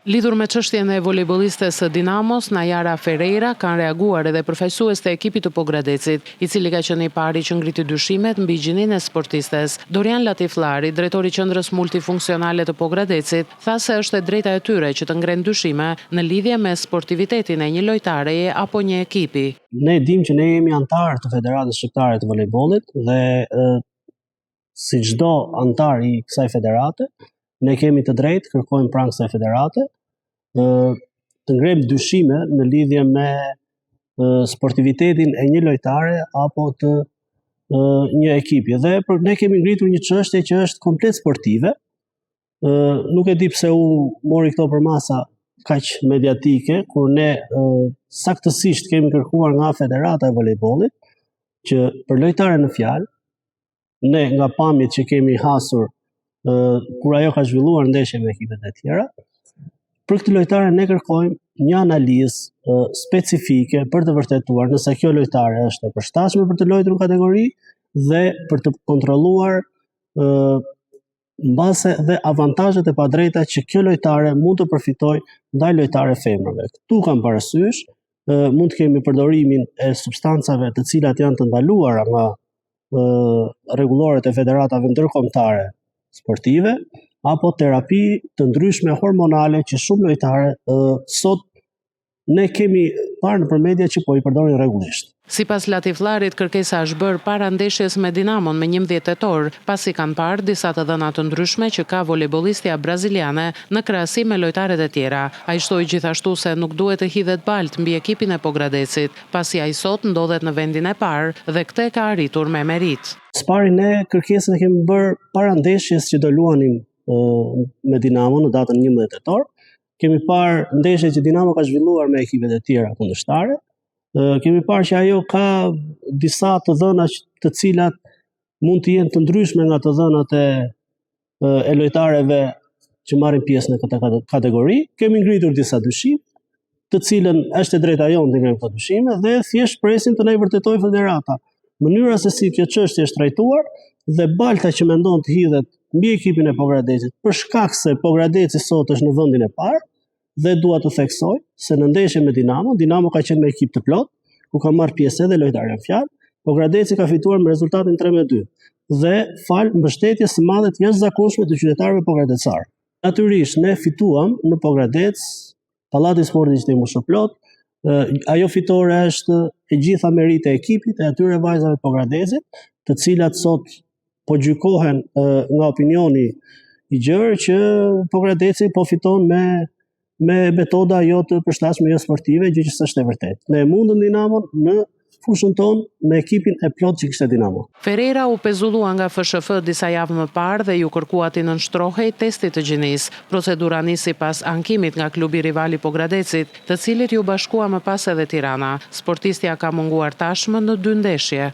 Lidhur me çështjen e volejbollistes së Dinamos, Najara Ferreira, kanë reaguar edhe përfaqësues të ekipit të Pogradecit, i cili ka qenë i pari që ngriti dyshimet mbi gjininë e sportistes. Dorian Latifllari, drejtori i qendrës multifunksionale të Pogradecit, tha se është e drejta e tyre që të ngrenë dyshime në lidhje me sportivitetin e një lojtareje apo një ekipi. Ne dim që ne jemi antar të Federatës Shqiptare të Volejbollit dhe si çdo antar i kësaj federate, ne kemi të drejtë kërkojmë pranë kësaj federate të ngrem dyshime në lidhje me sportivitetin e një lojtare apo të një ekipi. Dhe ne kemi ngritur një çështje që është komplet sportive. Nuk e di pse u mori këto për masa kaq mediatike, kur ne saktësisht kemi kërkuar nga Federata e Volejbollit që për lojtare në fjalë, ne nga pamjet që kemi hasur kur ajo ka zhvilluar ndeshje me ekipet e tjera, për këtë lojtare ne kërkojmë një analizë specifike për të vërtetuar nëse kjo lojtare është e përshtatshme për të luajtur në kategori dhe për të kontrolluar mbase dhe avantazhet e padrejta që kjo lojtare mund të përfitojë ndaj lojtare femrave. Ktu kam parasysh, mund të kemi përdorimin e substancave të cilat janë të ndaluara nga rregulloret e federatave ndërkombëtare sportive, apo terapi të ndryshme hormonale që shumë lojtare sot ne kemi parë nëpër media që po i përdorin rregullisht. Sipas Latiffllarit, kërkesa është bërë para ndeshjes me Dinamon me 11 tetor, pasi kanë parë disa të dhëna të ndryshme që ka volejbollistja braziliane në krahasim me lojtarët e tjera. Ai shtoi gjithashtu se nuk duhet të hidhet balt mbi ekipin e Pogradecit, pasi ai sot ndodhet në vendin e parë dhe këtë ka arritur me merit. Spari ne kërkesën e kemi bërë para ndeshjes që do luanim me Dinamo në datën 11 tetor. Kemi parë ndeshje që Dinamo ka zhvilluar me ekipet e tjera kundërshtare. Kemi parë që ajo ka disa të dhëna të cilat mund të jenë të ndryshme nga të dhënat e lojtareve që marrin pjesë në këtë kategori. Kemi ngritur disa dyshime, të cilën është e drejta jonë të ngrejmë këto dyshime dhe thjesht presim të na i vërtetojë federata mënyra se si kjo çështje është trajtuar dhe balta që mendon të hidhet mbi ekipin e Pogradecit për shkak se Pogradeci sot është në vendin e parë dhe dua të theksoj se në ndeshje me Dinamo ka qenë me ekip të plot, ku ka marrë pjesë edhe lojtarë në fjalë, Pogradeci ka fituar me rezultatin 3-2 dhe fal mbështetjes së madhe të jashtëzakonshme të qytetarëve pogradecare. Natyrisht ne fituam në Pogradec, Pallati i Sportit ishte më shumë plot, ajo fitore është e gjitha merite e ekipit e atyre vajzave të Pogradecit, të cilat sot po gjykohen nga opinioni i gjerë që Pogradeci po fiton me metoda jo të përshtatshme jo sportive, gjë që s'është e vërtetë. Ne mundëm Dinamon në fushën tonë me ekipin e plot që kishte Dinamo. Ferreira u pezullua nga FSHF disa javë më parë dhe ju kërkua t'i nënshtrohej testit të gjinisë. Procedura nisi pas ankimit nga klubi rival i Pogradecit, të cilit ju bashkua më pas edhe Tirana. Sportistja ka munguar tashmë në 2 ndeshje.